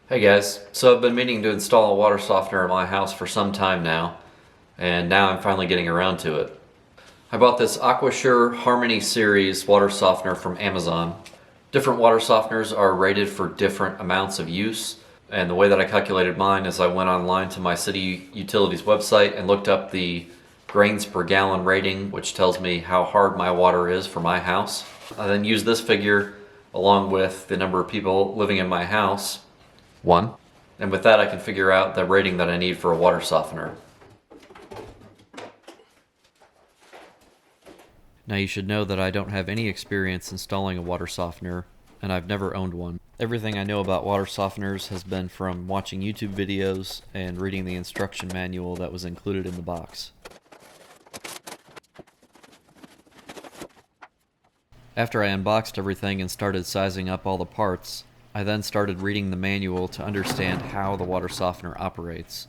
Hey guys, so I've been meaning to install a water softener in my house for some time now, and now I'm finally getting around to it. I bought this AquaSure Harmony Series water softener from Amazon. Different water softeners are rated for different amounts of use, and the way that I calculated mine is I went online to my city utilities website and looked up the grains per gallon rating, which tells me how hard my water is for my house. I then used this figure along with the number of people living in my house. One. And with that, I can figure out the rating that I need for a water softener. Now you should know that I don't have any experience installing a water softener, and I've never owned one. Everything I know about water softeners has been from watching YouTube videos and reading the instruction manual that was included in the box. After I unboxed everything and started sizing up all the parts, I then started reading the manual to understand how the water softener operates.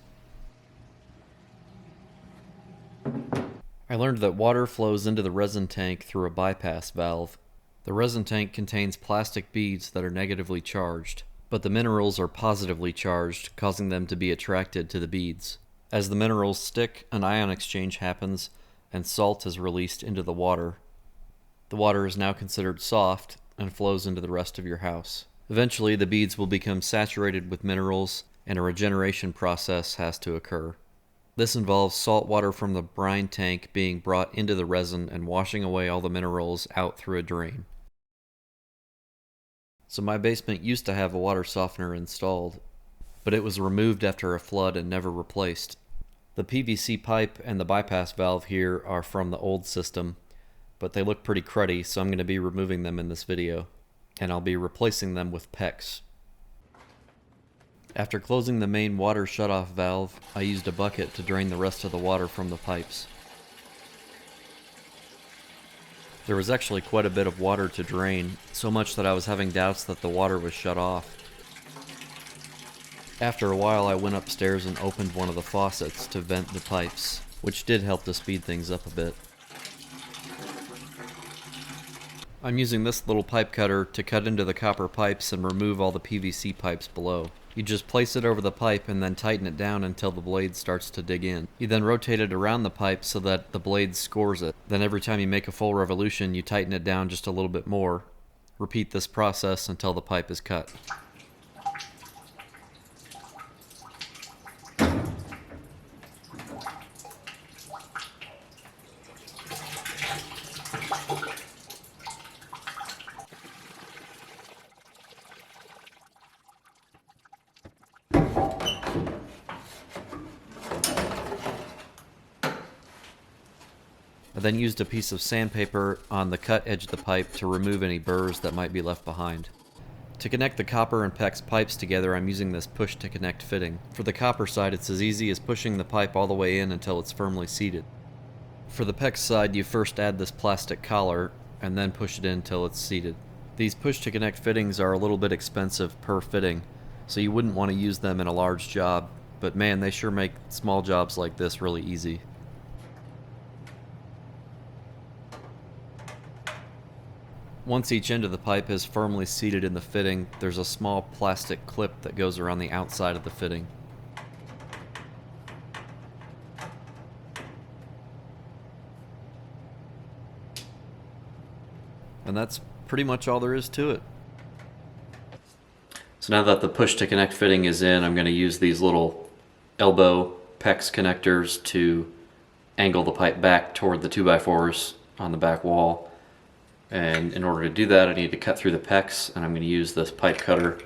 I learned that water flows into the resin tank through a bypass valve. The resin tank contains plastic beads that are negatively charged, but the minerals are positively charged, causing them to be attracted to the beads. As the minerals stick, an ion exchange happens, and salt is released into the water. The water is now considered soft and flows into the rest of your house. Eventually, the beads will become saturated with minerals, and a regeneration process has to occur. This involves salt water from the brine tank being brought into the resin and washing away all the minerals out through a drain. So my basement used to have a water softener installed, but it was removed after a flood and never replaced. The PVC pipe and the bypass valve here are from the old system, but they look pretty cruddy, so I'm going to be removing them in this video, and I'll be replacing them with PEX. After closing the main water shutoff valve, I used a bucket to drain the rest of the water from the pipes. There was actually quite a bit of water to drain, so much that I was having doubts that the water was shut off. After a while, I went upstairs and opened one of the faucets to vent the pipes, which did help to speed things up a bit. I'm using this little pipe cutter to cut into the copper pipes and remove all the PVC pipes below. You just place it over the pipe and then tighten it down until the blade starts to dig in. You then rotate it around the pipe so that the blade scores it. Then every time you make a full revolution, you tighten it down just a little bit more. Repeat this process until the pipe is cut. I then used a piece of sandpaper on the cut edge of the pipe to remove any burrs that might be left behind. To connect the copper and PEX pipes together, I'm using this push-to-connect fitting. For the copper side, it's as easy as pushing the pipe all the way in until it's firmly seated. For the PEX side, you first add this plastic collar, and then push it in until it's seated. These push-to-connect fittings are a little bit expensive per fitting, so you wouldn't want to use them in a large job, but man, they sure make small jobs like this really easy. Once each end of the pipe is firmly seated in the fitting, there's a small plastic clip that goes around the outside of the fitting. And that's pretty much all there is to it. So now that the push to connect fitting is in, I'm going to use these little elbow PEX connectors to angle the pipe back toward the 2x4s on the back wall. And in order to do that, I need to cut through the PEX, and I'm going to use this pipe cutter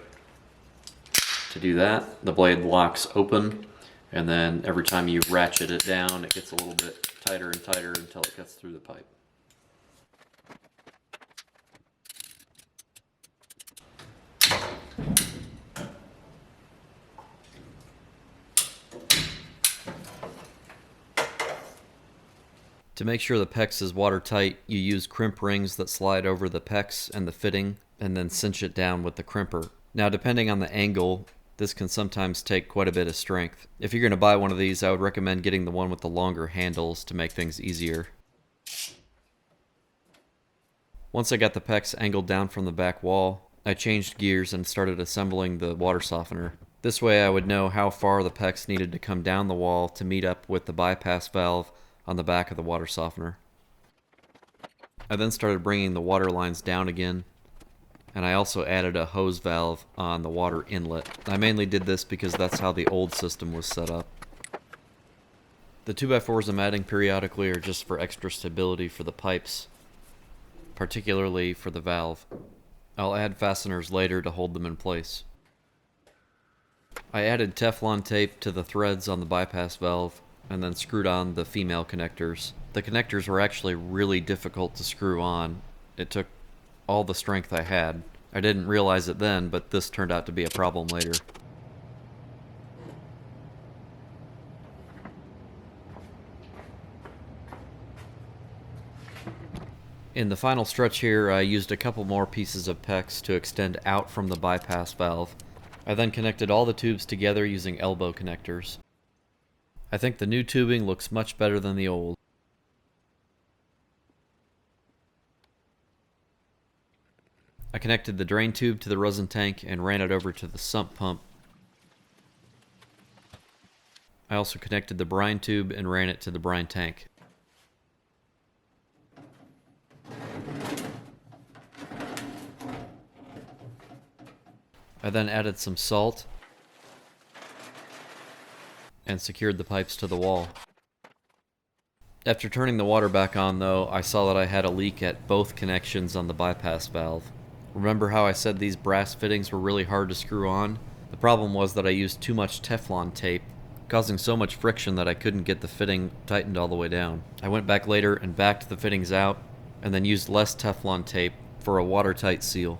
to do that. The blade locks open, and then every time you ratchet it down, it gets a little bit tighter and tighter until it cuts through the pipe. To make sure the PEX is watertight, you use crimp rings that slide over the PEX and the fitting, and then cinch it down with the crimper. Now, depending on the angle, this can sometimes take quite a bit of strength. If you're going to buy one of these, I would recommend getting the one with the longer handles to make things easier. Once I got the PEX angled down from the back wall, I changed gears and started assembling the water softener. This way I would know how far the PEX needed to come down the wall to meet up with the bypass valve on the back of the water softener. I then started bringing the water lines down again, and I also added a hose valve on the water inlet. I mainly did this because that's how the old system was set up. The 2x4s I'm adding periodically are just for extra stability for the pipes, particularly for the valve. I'll add fasteners later to hold them in place. I added Teflon tape to the threads on the bypass valve and then screwed on the female connectors. The connectors were actually really difficult to screw on. It took all the strength I had. I didn't realize it then, but this turned out to be a problem later. In the final stretch here, I used a couple more pieces of PEX to extend out from the bypass valve. I then connected all the tubes together using elbow connectors. I think the new tubing looks much better than the old. I connected the drain tube to the resin tank and ran it over to the sump pump. I also connected the brine tube and ran it to the brine tank. I then added some salt and secured the pipes to the wall. After turning the water back on though, I saw that I had a leak at both connections on the bypass valve. Remember how I said these brass fittings were really hard to screw on? The problem was that I used too much Teflon tape, causing so much friction that I couldn't get the fitting tightened all the way down. I went back later and backed the fittings out, and then used less Teflon tape for a watertight seal.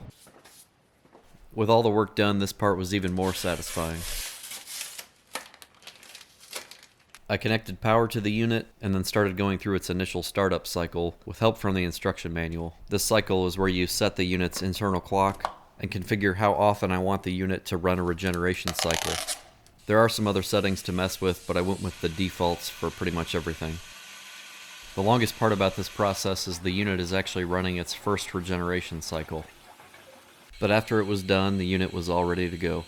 With all the work done, this part was even more satisfying. I connected power to the unit and then started going through its initial startup cycle with help from the instruction manual. This cycle is where you set the unit's internal clock and configure how often I want the unit to run a regeneration cycle. There are some other settings to mess with, but I went with the defaults for pretty much everything. The longest part about this process is the unit is actually running its first regeneration cycle. But after it was done, the unit was all ready to go.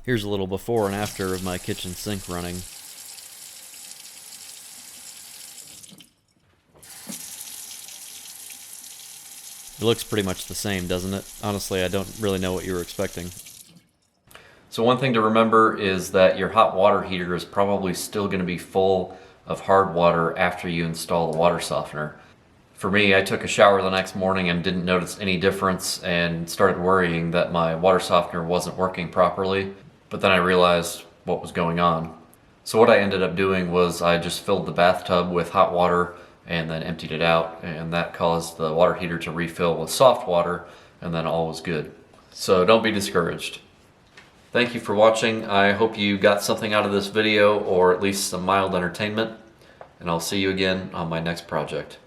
Here's a little before and after of my kitchen sink running. It looks pretty much the same, doesn't it? Honestly, I don't really know what you were expecting. So one thing to remember is that your hot water heater is probably still going to be full of hard water after you install the water softener. For me, I took a shower the next morning and didn't notice any difference and started worrying that my water softener wasn't working properly, but then I realized what was going on. So what I ended up doing was I just filled the bathtub with hot water and then emptied it out, and that caused the water heater to refill with soft water, and then all was good. So don't be discouraged. Thank you for watching. I hope you got something out of this video, or at least some mild entertainment, and I'll see you again on my next project.